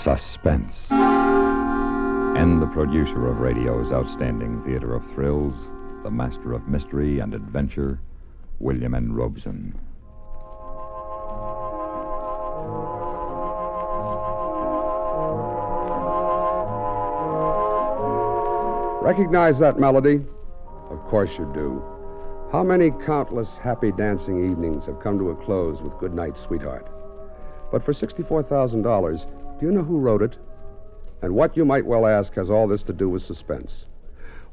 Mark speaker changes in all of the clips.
Speaker 1: Suspense. And the producer of radio's outstanding theater of thrills, the master of mystery and adventure, William N. Robson.
Speaker 2: Recognize that melody? Of course you do. How many countless happy dancing evenings have come to a close with Goodnight, Sweetheart? But for $64,000, do you know who wrote it? And what, you might well ask, has all this to do with suspense?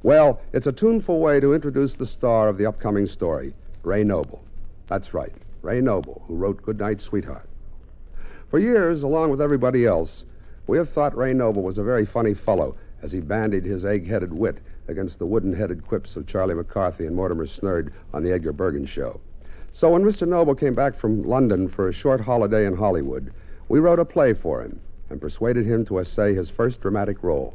Speaker 2: Well, it's a tuneful way to introduce the star of the upcoming story, Ray Noble. That's right, Ray Noble, who wrote Goodnight, Sweetheart. For years, along with everybody else, we have thought Ray Noble was a very funny fellow as he bandied his egg-headed wit against the wooden-headed quips of Charlie McCarthy and Mortimer Snerd on the Edgar Bergen show. So when Mr. Noble came back from London for a short holiday in Hollywood, we wrote a play for him and persuaded him to essay his first dramatic role.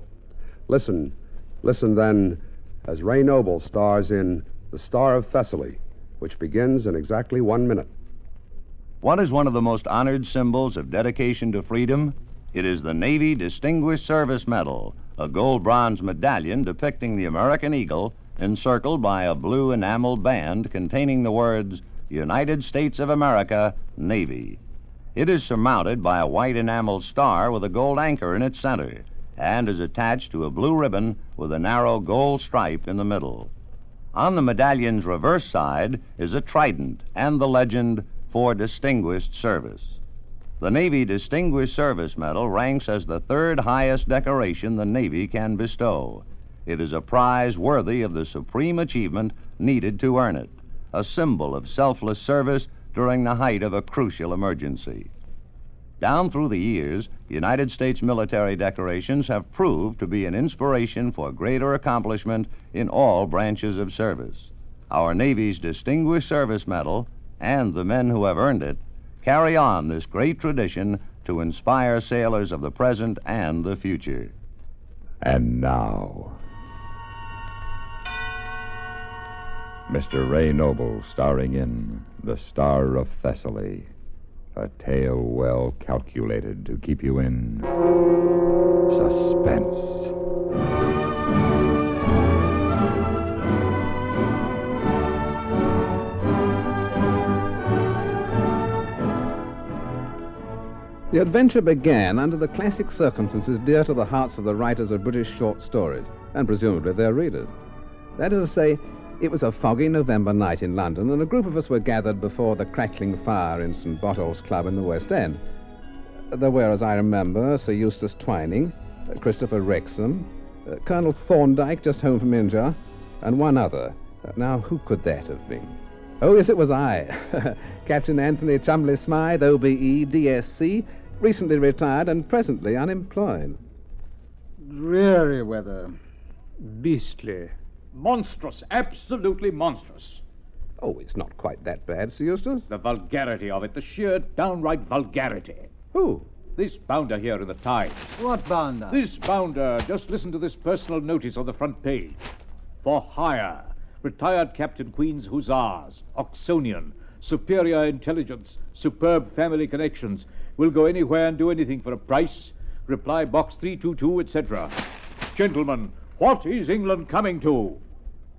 Speaker 2: Listen then, as Ray Noble stars in The Star of Thessaly, which begins in exactly 1 minute.
Speaker 3: What is one of the most honored symbols of dedication to freedom? It is the Navy Distinguished Service Medal, a gold-bronze medallion depicting the American eagle encircled by a blue enameled band containing the words, United States of America, Navy. It is surmounted by a white enameled star with a gold anchor in its center and is attached to a blue ribbon with a narrow gold stripe in the middle. On the medallion's reverse side is a trident and the legend, For Distinguished Service. The Navy Distinguished Service Medal ranks as the third highest decoration the Navy can bestow. It is a prize worthy of the supreme achievement needed to earn it, a symbol of selfless service during the height of a crucial emergency. Down through the years, United States military decorations have proved to be an inspiration for greater accomplishment in all branches of service. Our Navy's Distinguished Service Medal, and the men who have earned it, carry on this great tradition to inspire sailors of the present and the future.
Speaker 1: And now, Mr. Ray Noble starring in The Star of Thessaly, a tale well calculated to keep you in suspense.
Speaker 4: The adventure began under the classic circumstances dear to the hearts of the writers of British short stories, and presumably their readers. That is to say, it was a foggy November night in London, and a group of us were gathered before the crackling fire in St. Botolph's Club in the West End. There were, as I remember, Sir Eustace Twining, Christopher Wrexham, Colonel Thorndyke, just home from India, and one other. Now, who could that have been? Oh, yes, it was I, Captain Anthony Chumley Smythe, OBE, DSC, recently retired and presently unemployed.
Speaker 5: Dreary weather.
Speaker 6: Beastly. Monstrous. Absolutely monstrous.
Speaker 4: Oh, it's not quite that bad, Sir Eustace.
Speaker 6: The vulgarity of it. The sheer downright vulgarity.
Speaker 4: Who?
Speaker 6: This bounder here in the Times.
Speaker 5: What bounder?
Speaker 6: This bounder. Just listen to this personal notice on the front page. For hire. Retired Captain Queen's Hussars. Oxonian. Superior intelligence. Superb family connections. Will go anywhere and do anything for a price. Reply box 322, etc. Gentlemen, what is England coming to?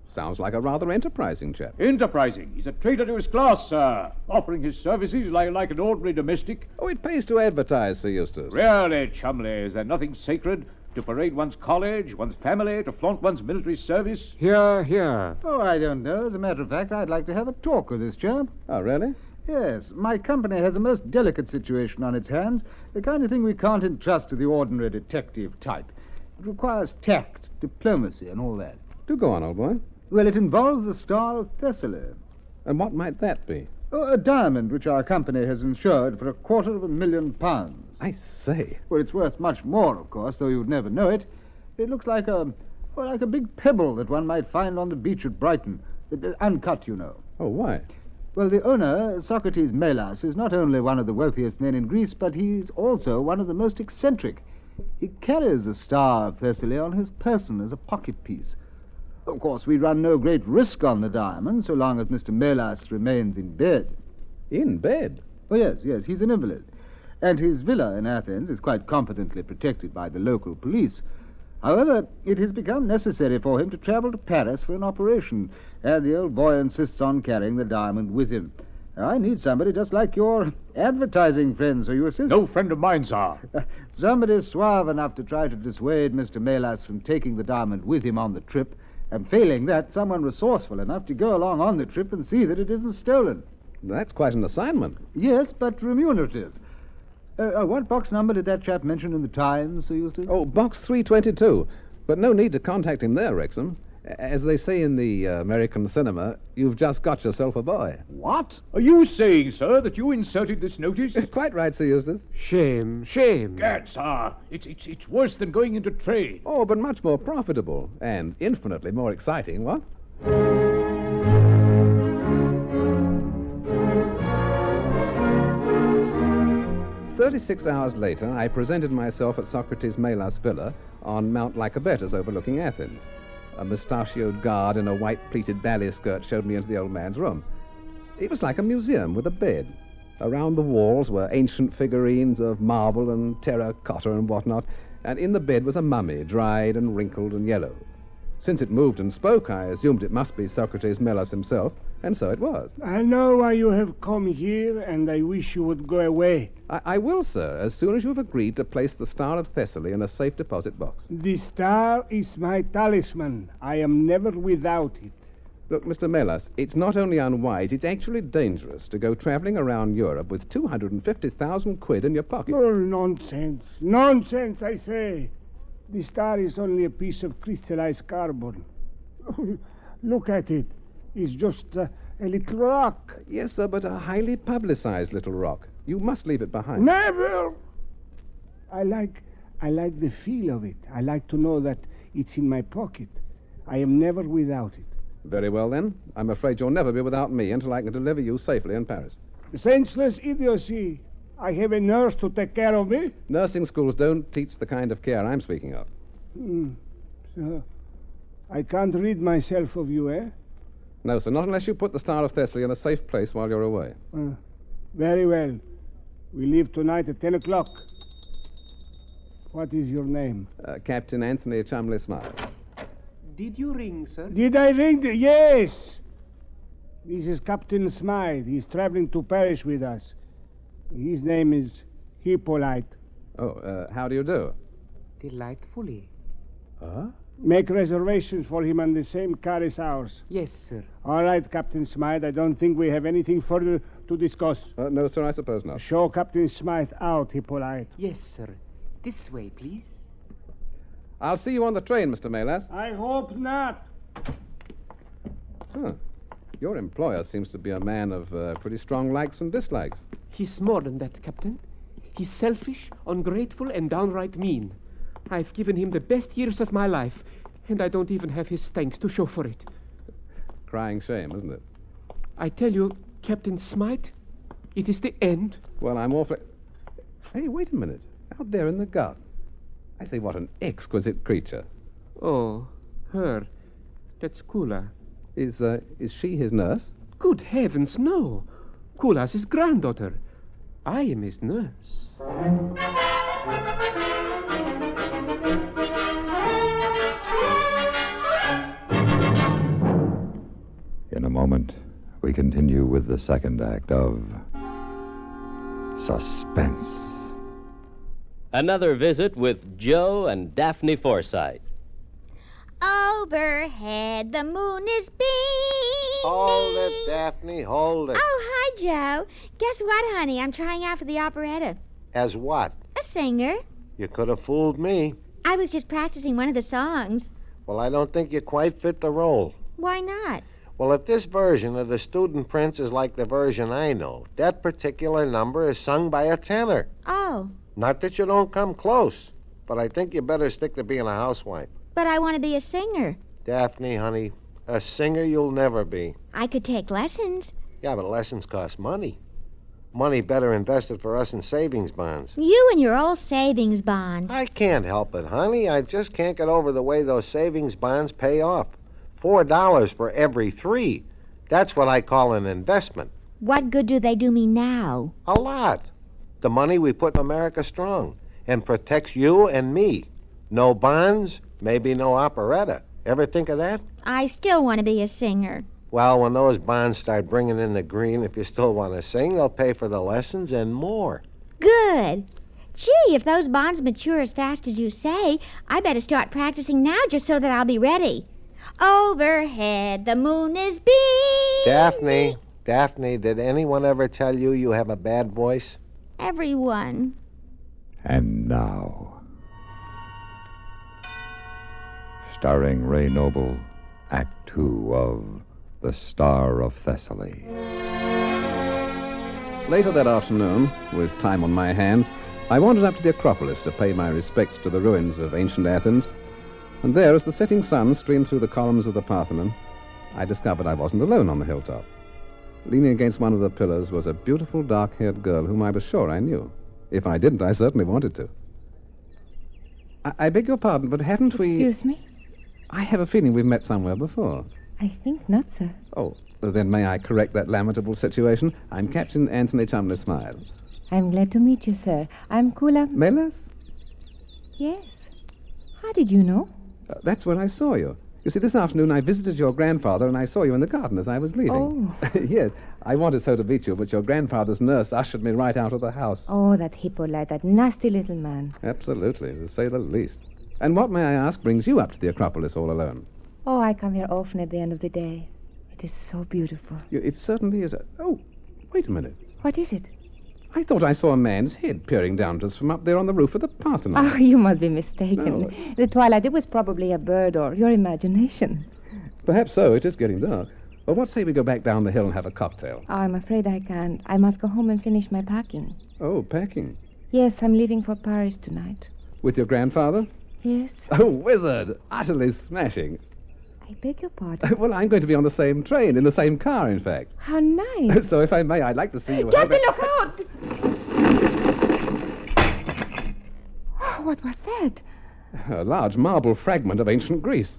Speaker 4: Sounds like a rather enterprising chap.
Speaker 6: Enterprising. He's a traitor to his class, sir. Offering his services like an ordinary domestic.
Speaker 4: Oh, it pays to advertise, Sir Eustace.
Speaker 6: Really, Chumley, is there nothing sacred? To parade one's college, one's family, to flaunt one's military service?
Speaker 5: Here, here. Oh, I don't know. As a matter of fact, I'd like to have a talk with this chap.
Speaker 4: Oh, really?
Speaker 5: Yes. My company has a most delicate situation on its hands, the kind of thing we can't entrust to the ordinary detective type. It requires tact, diplomacy, and all that.
Speaker 4: Do go on, old boy.
Speaker 5: Well, it involves the Star of Thessaly.
Speaker 4: And what might that be?
Speaker 5: Oh, a diamond which our company has insured for £250,000.
Speaker 4: I say.
Speaker 5: Well, it's worth much more, of course, though you'd never know it. It looks like a big pebble that one might find on the beach at Brighton. Uncut, you know.
Speaker 4: Oh, why?
Speaker 5: Well, the owner, Socrates Melas, is not only one of the wealthiest men in Greece, but he's also one of the most eccentric. He carries the Star of Thessaly on his person as a pocket piece. Of course, we run no great risk on the diamond, so long as Mr. Melas remains in bed.
Speaker 4: In bed?
Speaker 5: Oh, yes, he's an invalid. and his villa in Athens is quite competently protected by the local police. However, it has become necessary for him to travel to Paris for an operation, and the old boy insists on carrying the diamond with him. I need somebody just like your advertising friend, so you assist?
Speaker 6: No friend of mine, sir.
Speaker 5: Somebody suave enough to try to dissuade Mr. Melas from taking the diamond with him on the trip, and failing that, someone resourceful enough to go along on the trip and see that it isn't stolen.
Speaker 4: That's quite an assignment.
Speaker 5: Yes, but remunerative. What box number did that chap mention in the Times, Sir Eustace?
Speaker 4: Oh, box 322. But no need to contact him there, Wrexham. As they say in the American cinema, you've just got yourself a boy.
Speaker 6: What? Are you saying, sir, that you inserted this notice?
Speaker 4: Quite right, Sir Eustace.
Speaker 7: Shame, shame.
Speaker 6: Gad, sir, it's worse than going into trade.
Speaker 4: Oh, but much more profitable and infinitely more exciting, what? 36 hours later, I presented myself at Socrates Melas' villa on Mount Lycabettus overlooking Athens. A mustachioed guard in a white pleated ballet skirt showed me into the old man's room. It was like a museum with a bed. Around the walls were ancient figurines of marble and terracotta and whatnot, and in the bed was a mummy, dried and wrinkled and yellow. Since it moved and spoke, I assumed it must be Socrates Melas himself, and so it was.
Speaker 7: I know why you have come here, and I wish you would go away.
Speaker 4: I will, sir, as soon as you've agreed to place the Star of Thessaly in a safe deposit box.
Speaker 7: The star is my talisman. I am never without it.
Speaker 4: Look, Mr. Melas, it's not only unwise, it's actually dangerous to go traveling around Europe with 250,000 quid in your pocket.
Speaker 7: Oh, nonsense. Nonsense, I say. The star is only a piece of crystallized carbon. Look at it. It's just a little rock.
Speaker 4: Yes, sir, but a highly publicized little rock. You must leave it behind.
Speaker 7: Never! I like the feel of it. I like to know that it's in my pocket. I am never without it.
Speaker 4: Very well, then. I'm afraid you'll never be without me until I can deliver you safely in Paris.
Speaker 7: Senseless idiocy. I have a nurse to take care of me.
Speaker 4: Nursing schools don't teach the kind of care I'm speaking of.
Speaker 7: So, I can't rid myself of you, eh?
Speaker 4: No, sir, not unless you put the Star of Thessaly in a safe place while you're away.
Speaker 7: Very well. We leave tonight at 10 o'clock. What is your name?
Speaker 4: Captain Anthony Chumley Smile.
Speaker 8: Did you ring, sir?
Speaker 7: Did I ring? Yes. This is Captain Smythe. He's traveling to Paris with us. His name is Hippolyte.
Speaker 4: Oh, how do you do?
Speaker 8: Delightfully.
Speaker 4: Huh?
Speaker 7: Make reservations for him on the same car as ours.
Speaker 8: Yes, sir.
Speaker 7: All right, Captain Smythe. I don't think we have anything further to discuss.
Speaker 4: No, sir, I suppose not.
Speaker 7: Show Captain Smythe out, Hippolyte.
Speaker 8: Yes, sir. This way, please.
Speaker 4: I'll see you on the train, Mr. Melas.
Speaker 7: I hope not.
Speaker 4: Huh. Your employer seems to be a man of pretty strong likes and dislikes.
Speaker 8: He's more than that, Captain. He's selfish, ungrateful, and downright mean. I've given him the best years of my life, and I don't even have his thanks to show for it.
Speaker 4: Crying shame, isn't it?
Speaker 8: I tell you, Captain Smythe, it is the end.
Speaker 4: Well, I'm awfully... Hey, wait a minute. Out there in the garden. I say, what an exquisite creature.
Speaker 8: Oh, her. That's Kula.
Speaker 4: Is she his nurse?
Speaker 8: Good heavens, no. Kula's his granddaughter. I am his nurse.
Speaker 1: In a moment, we continue with the second act of Suspense.
Speaker 9: Another visit with Joe and Daphne Forsythe.
Speaker 10: Overhead, the moon is beaming.
Speaker 11: Hold it, Daphne, hold it.
Speaker 10: Oh, hi, Joe. Guess what, honey? I'm trying out for the operetta.
Speaker 11: As what?
Speaker 10: A singer.
Speaker 11: You could have fooled me.
Speaker 10: I was just practicing one of the songs.
Speaker 11: Well, I don't think you quite fit the role.
Speaker 10: Why not?
Speaker 11: Well, if this version of the Student Prince is like the version I know, that particular number is sung by a tenor.
Speaker 10: Oh.
Speaker 11: Not that you don't come close, but I think you better stick to being a housewife.
Speaker 10: But I want to be a singer.
Speaker 11: Daphne, honey, a singer you'll never be.
Speaker 10: I could take lessons.
Speaker 11: Yeah, but lessons cost money. Money better invested for us in savings bonds.
Speaker 10: You and your old savings bond.
Speaker 11: I can't help it, honey. I just can't get over the way those savings bonds pay off. $4 for every 3. That's what I call an investment.
Speaker 10: What good do they do me now?
Speaker 11: A lot. The money we put America strong and protects you and me. No bonds, maybe no operetta. Ever think of that?
Speaker 10: I still want to be a singer.
Speaker 11: Well, when those bonds start bringing in the green, if you still want to sing, they'll pay for the lessons and more.
Speaker 10: Good. Gee, if those bonds mature as fast as you say, I better start practicing now just so that I'll be ready. Overhead, the moon is beaming.
Speaker 11: Daphne, did anyone ever tell you you have a bad voice?
Speaker 10: Everyone.
Speaker 1: And now, starring Ray Noble, Act 2 of The Star of Thessaly.
Speaker 4: Later that afternoon, with time on my hands, I wandered up to the Acropolis to pay my respects to the ruins of ancient Athens. And there, as the setting sun streamed through the columns of the Parthenon, I discovered I wasn't alone on the hilltop. Leaning against one of the pillars was a beautiful dark-haired girl whom I was sure I knew. If I didn't, I certainly wanted to. I beg your pardon, but haven't we...
Speaker 12: Excuse me?
Speaker 4: I have a feeling we've met somewhere before.
Speaker 12: I think not, sir.
Speaker 4: Oh, then may I correct that lamentable situation? I'm Captain Anthony Chumley Smile.
Speaker 12: I'm glad to meet you, sir. I'm Kula...
Speaker 4: Melas?
Speaker 12: Yes. How did you know?
Speaker 4: That's where I saw you. You see, this afternoon I visited your grandfather and I saw you in the garden as I was leaving.
Speaker 12: Oh.
Speaker 4: Yes, I wanted so to meet you, but your grandfather's nurse ushered me right out of the house.
Speaker 12: Oh, that Hippolyte, that nasty little man.
Speaker 4: Absolutely, to say the least. And what, may I ask, brings you up to the Acropolis all alone?
Speaker 12: Oh, I come here often at the end of the day. It is so beautiful.
Speaker 4: It certainly is. Oh, wait a minute.
Speaker 12: What is it?
Speaker 4: I thought I saw a man's head peering down at us from up there on the roof of the Parthenon.
Speaker 12: Oh, you must be mistaken.
Speaker 4: No.
Speaker 12: The twilight, it was probably a bird or your imagination.
Speaker 4: Perhaps so. It is getting dark. Well, what say we go back down the hill and have a cocktail?
Speaker 12: Oh, I'm afraid I can't. I must go home and finish my packing.
Speaker 4: Oh, packing.
Speaker 12: Yes, I'm leaving for Paris tonight.
Speaker 4: With your grandfather?
Speaker 12: Yes.
Speaker 4: Oh, wizard! Utterly smashing.
Speaker 12: I beg your pardon?
Speaker 4: Well, I'm going to be on the same train, in the same car, in fact.
Speaker 12: How nice.
Speaker 4: So if I may, I'd like to see you...
Speaker 12: Captain, look out! Oh, what was that?
Speaker 4: A large marble fragment of ancient Greece.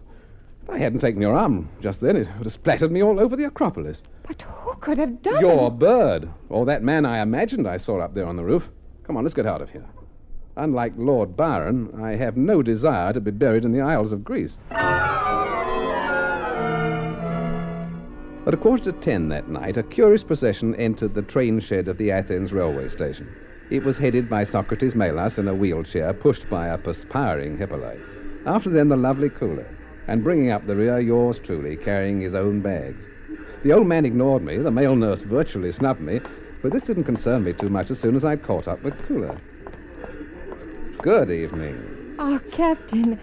Speaker 4: If I hadn't taken your arm just then, it would have splattered me all over the Acropolis.
Speaker 12: But who could have done
Speaker 4: Your bird. Or that man I imagined I saw up there on the roof. Come on, let's get out of here. Unlike Lord Byron, I have no desire to be buried in the Isles of Greece. At 9:45 that night, a curious procession entered the train shed of the Athens railway station. It was headed by Socrates Melas in a wheelchair, pushed by a perspiring Hippolyte. After them, the lovely Kula, and bringing up the rear, yours truly, carrying his own bags. The old man ignored me, the male nurse virtually snubbed me, but this didn't concern me too much as soon as I'd caught up with Kula. Good evening.
Speaker 12: Oh, Captain,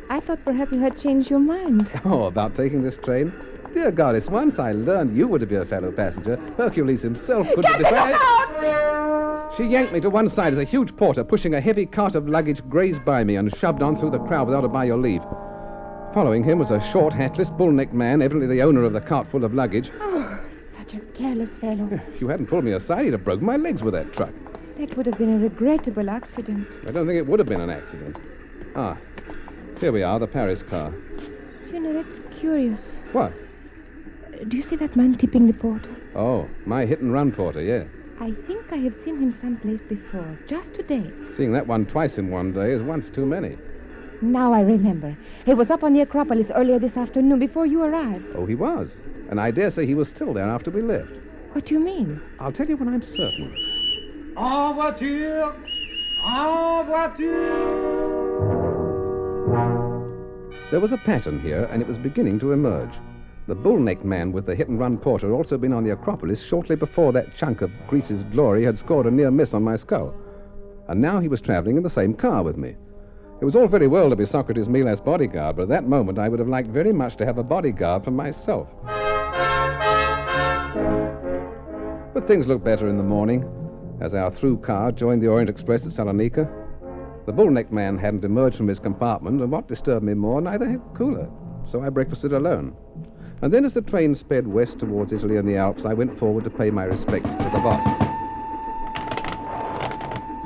Speaker 12: I thought perhaps you had changed your mind.
Speaker 4: Oh, about taking this train? Dear goddess, once I learned you were to be a fellow passenger, Hercules himself couldn't have decided... She yanked me to one side as a huge porter, pushing a heavy cart of luggage, grazed by me and shoved on through the crowd without a by your leave. Following him was a short, hatless, bull-necked man, evidently the owner of the cart full of luggage.
Speaker 12: Oh, such a careless fellow.
Speaker 4: If you hadn't pulled me aside, he'd have broken my legs with that truck.
Speaker 12: That would have been a regrettable accident.
Speaker 4: I don't think it would have been an accident. Ah, here we are, the Paris car.
Speaker 12: You know, that's curious.
Speaker 4: What?
Speaker 12: Do you see that man tipping the porter?
Speaker 4: Oh, my hit-and-run porter, yeah.
Speaker 12: I think I have seen him someplace before, just today.
Speaker 4: Seeing that one twice in one day is once too many.
Speaker 12: Now I remember. He was up on the Acropolis earlier this afternoon before you arrived.
Speaker 4: Oh, he was. And I dare say he was still there after we left.
Speaker 12: What do you mean?
Speaker 4: I'll tell you when I'm certain.
Speaker 13: En voiture! En voiture!
Speaker 4: There was a pattern here, and it was beginning to emerge. The bull-necked man with the hit-and-run porter had also been on the Acropolis shortly before that chunk of Greece's glory had scored a near miss on my skull. And now he was traveling in the same car with me. It was all very well to be Socrates Melas' bodyguard, but at that moment I would have liked very much to have a bodyguard for myself. But things looked better in the morning, as our through car joined the Orient Express at Salonika. The bull-necked man hadn't emerged from his compartment, and what disturbed me more, neither had Kula, so I breakfasted alone. And then as the train sped west towards Italy and the Alps, I went forward to pay my respects to the boss.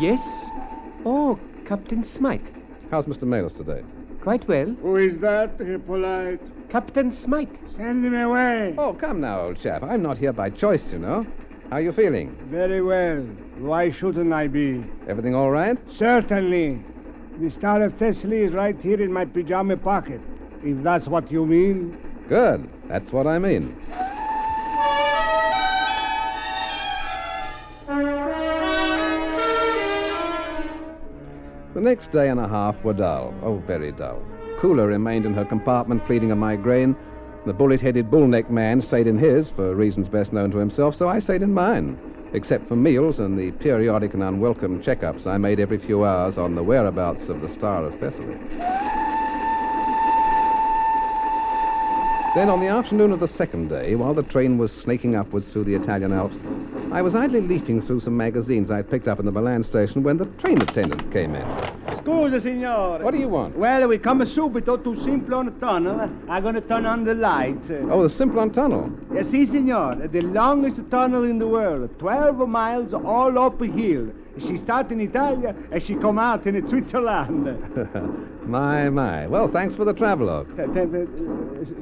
Speaker 8: Yes? Oh, Captain Smythe.
Speaker 4: How's Mr. Melas today?
Speaker 8: Quite well.
Speaker 7: Who is that, Hippolyte?
Speaker 8: Captain Smythe.
Speaker 7: Send him away.
Speaker 4: Oh, come now, old chap. I'm not here by choice, you know. How are you feeling?
Speaker 7: Very well. Why shouldn't I be?
Speaker 4: Everything all right?
Speaker 7: Certainly. The Star of Thessaly is right here in my pajama pocket, if that's what you mean.
Speaker 4: Good. That's what I mean. The next day and a half were dull. Oh, very dull. Cooler remained in her compartment, pleading a migraine. The bullet-headed bull-necked man stayed in his, for reasons best known to himself, so I stayed in mine, except for meals and the periodic and unwelcome checkups I made every few hours on the whereabouts of the Star of Thessaly. Then, on the afternoon of the second day, while the train was snaking upwards through the Italian Alps, I was idly leafing through some magazines I'd picked up in the Milan station when the train attendant came in.
Speaker 13: Scusa, signore.
Speaker 4: What do you want?
Speaker 13: Well, we come subito to Simplon Tunnel. I'm going to turn on the lights.
Speaker 4: Oh, the Simplon Tunnel.
Speaker 13: Yes, si, signor. The longest tunnel in the world. 12 miles all uphill. She start in Italia and she come out in Switzerland.
Speaker 4: My. Well, thanks for the travelogue.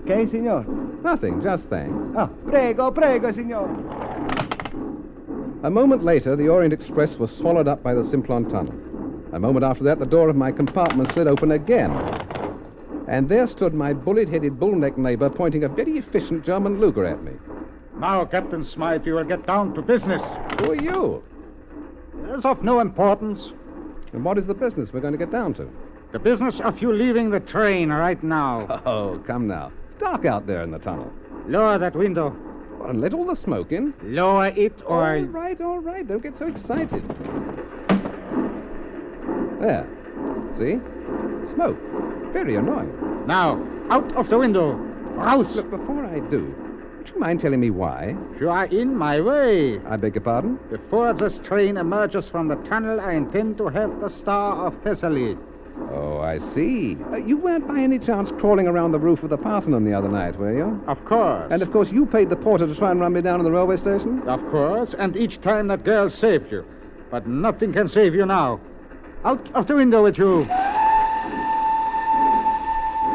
Speaker 13: Che, signor?
Speaker 4: Nothing, just thanks.
Speaker 13: Oh, prego, signor.
Speaker 4: A moment later, the Orient Express was swallowed up by the Simplon Tunnel. A moment after that, the door of my compartment slid open again. And there stood my bullet-headed bull-necked neighbor pointing a very efficient German Luger at me.
Speaker 14: Now, Captain Smythe, you will get down to business.
Speaker 4: Who are you?
Speaker 14: It is of no importance.
Speaker 4: And what is the business we're going to get down to?
Speaker 14: The business of you leaving the train right now.
Speaker 4: Oh, come now. It's dark out there in the tunnel.
Speaker 14: Lower that window.
Speaker 4: Well, and let all the smoke in.
Speaker 14: Lower it or...
Speaker 4: All right. Don't get so excited. There. See? Smoke. Very annoying.
Speaker 14: Now, out of the window. Raus!
Speaker 4: Look, before I do, would you mind telling me why?
Speaker 14: You are in my way.
Speaker 4: I beg your pardon?
Speaker 14: Before this train emerges from the tunnel, I intend to have the Star of Thessaly.
Speaker 4: Oh, I see. You weren't by any chance crawling around the roof of the Parthenon the other night, were you?
Speaker 14: Of course.
Speaker 4: And of course you paid the porter to try and run me down in the railway station?
Speaker 14: Of course, and each time that girl saved you. But nothing can save you now. Out of the window with you.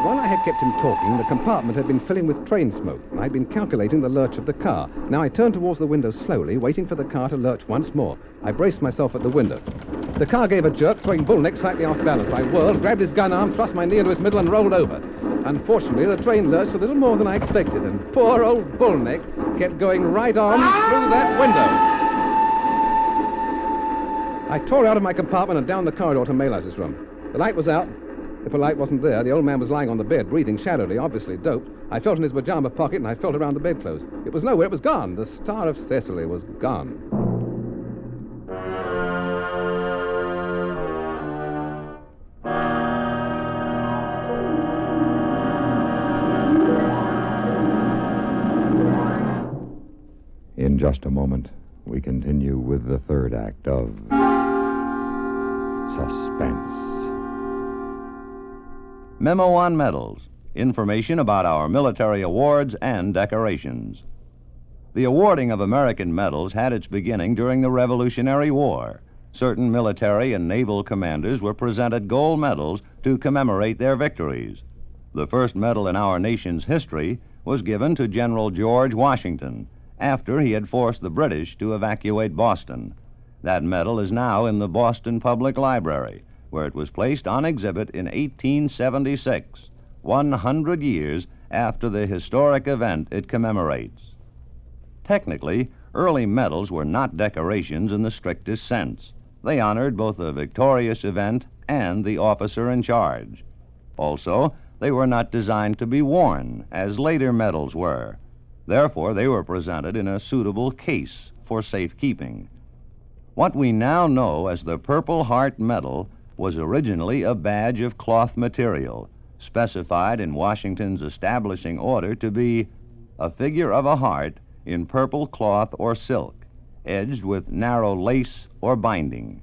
Speaker 4: While I had kept him talking, the compartment had been filling with train smoke, and I'd been calculating the lurch of the car. Now I turned towards the window slowly, waiting for the car to lurch once more. I braced myself at the window. The car gave a jerk, throwing Bullneck slightly off balance. I whirled, grabbed his gun arm, thrust my knee into his middle, and rolled over. Unfortunately, the train lurched a little more than I expected, and poor old Bullneck kept going right on through that window. I tore out of my compartment and down the corridor to Melas's room. The light was out. If a light wasn't there, the old man was lying on the bed, breathing shadowily, obviously doped. I felt in his pajama pocket, and I felt around the bedclothes. It was nowhere. It was gone. The Star of Thessaly was gone.
Speaker 1: In just a moment, we continue with the third act of Suspense.
Speaker 3: Memo on medals. Information about our military awards and decorations. The awarding of American medals had its beginning during the Revolutionary War. Certain military and naval commanders were presented gold medals to commemorate their victories. The first medal in our nation's history was given to General George Washington after he had forced the British to evacuate Boston. That medal is now in the Boston Public Library, where it was placed on exhibit in 1876, 100 years after the historic event it commemorates. Technically, early medals were not decorations in the strictest sense. They honored both the victorious event and the officer in charge. Also, they were not designed to be worn, as later medals were. Therefore, they were presented in a suitable case for safekeeping. What we now know as the Purple Heart Medal was originally a badge of cloth material, specified in Washington's establishing order to be a figure of a heart in purple cloth or silk, edged with narrow lace or binding.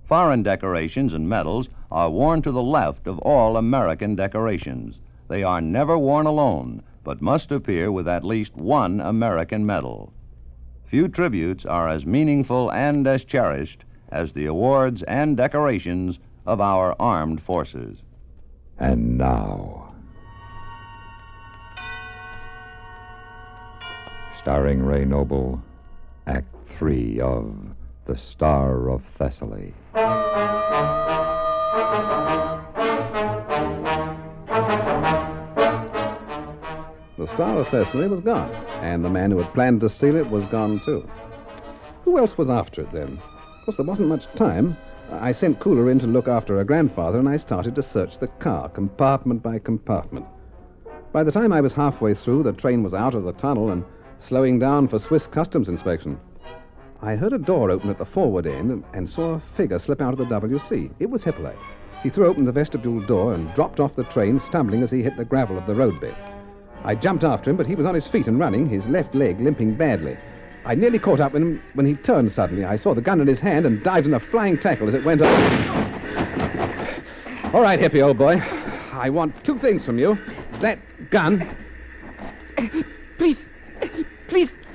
Speaker 3: Foreign decorations and medals are worn to the left of all American decorations. They are never worn alone, but must appear with at least one American medal. Few tributes are as meaningful and as cherished as the awards and decorations of our armed forces.
Speaker 1: And now, starring Ray Noble, Act 3 of The Star of Thessaly.
Speaker 4: The Star of Thessaly was gone, and the man who had planned to steal it was gone, too. Who else was after it, then? Of course, there wasn't much time. I sent Cooler in to look after her grandfather, and I started to search the car, compartment by compartment. By the time I was halfway through, the train was out of the tunnel and slowing down for Swiss customs inspection. I heard a door open at the forward end and saw a figure slip out of the WC. It was Hippolyte. He threw open the vestibule door and dropped off the train, stumbling as he hit the gravel of the roadbed. I jumped after him, but he was on his feet and running, his left leg limping badly. I nearly caught up with him when he turned suddenly. I saw the gun in his hand and dived in a flying tackle as it went up. All right, Hippie, old boy. I want 2 things from you. That gun.
Speaker 8: Please,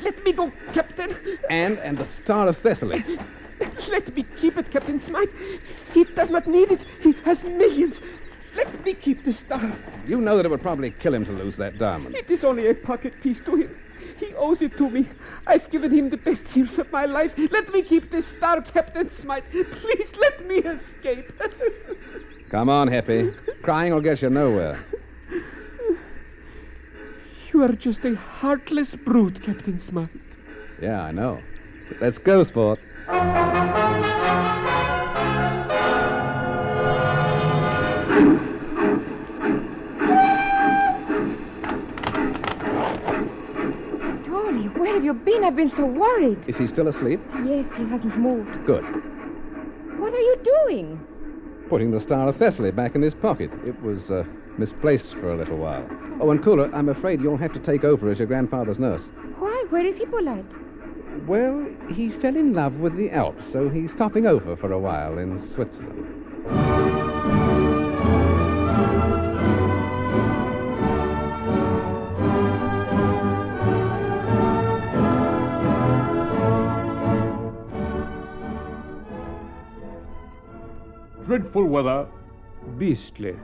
Speaker 8: let me go, Captain.
Speaker 4: And the Star of Thessaly.
Speaker 8: Let me keep it, Captain Smythe. He does not need it. He has millions. Let me keep the star.
Speaker 4: You know that it would probably kill him to lose that diamond.
Speaker 8: It is only a pocket piece to him. He owes it to me. I've given him the best years of my life. Let me keep this star, Captain Smythe. Please let me escape.
Speaker 4: Come on, Hippie. Crying will get you nowhere.
Speaker 8: You are just a heartless brute, Captain Smythe.
Speaker 4: Yeah, I know. Let's go, sport.
Speaker 12: Tony, where have you been? I've been so worried.
Speaker 4: Is he still asleep?
Speaker 12: Yes, he hasn't moved.
Speaker 4: Good.
Speaker 12: What are you doing?
Speaker 4: Putting the Star of Thessaly back in his pocket. It was misplaced for a little while. Oh, and Cooler, I'm afraid you'll have to take over as your grandfather's nurse.
Speaker 12: Why? Where is Hippolyte?
Speaker 4: Well, he fell in love with the Alps, so he's stopping over for a while in Switzerland.
Speaker 6: Dreadful weather. Beastly.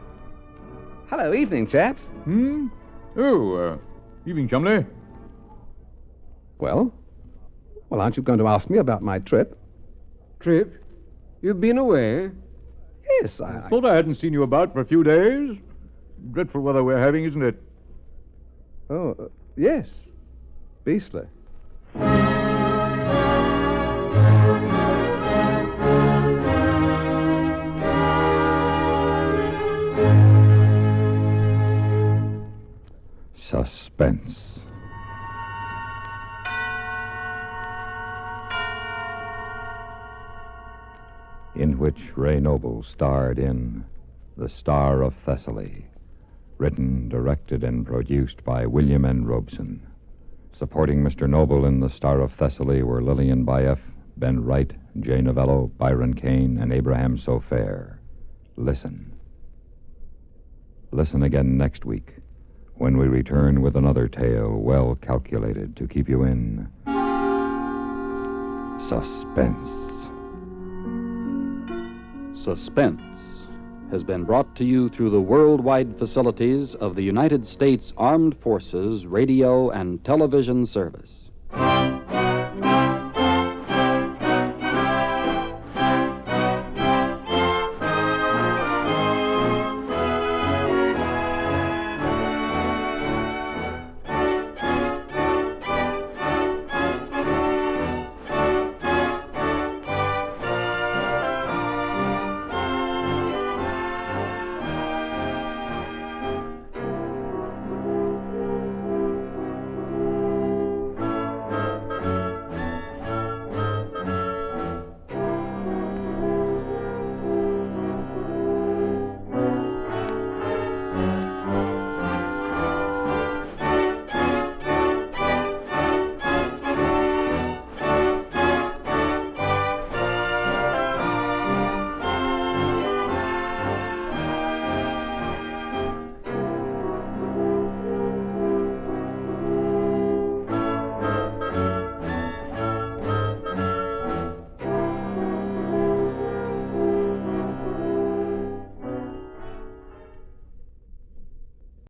Speaker 4: Hello, evening, chaps.
Speaker 6: Oh, evening, Chumley.
Speaker 4: Well, aren't you going to ask me about my trip?
Speaker 8: Trip? You've been away?
Speaker 4: Yes, I
Speaker 6: thought I hadn't seen you about for a few days. Dreadful weather we're having, isn't it?
Speaker 4: Oh, yes. Beastly.
Speaker 1: Suspense. In which Ray Noble starred in The Star of Thessaly, written, directed, and produced by William N. Robeson. Supporting Mr. Noble in The Star of Thessaly were Lillian Bayef, Ben Wright, Jay Novello, Byron Kane, and Abraham Sofair. Listen. Listen again next week, when we return with another tale well calculated to keep you in suspense.
Speaker 15: Suspense has been brought to you through the worldwide facilities of the United States Armed Forces Radio and Television Service.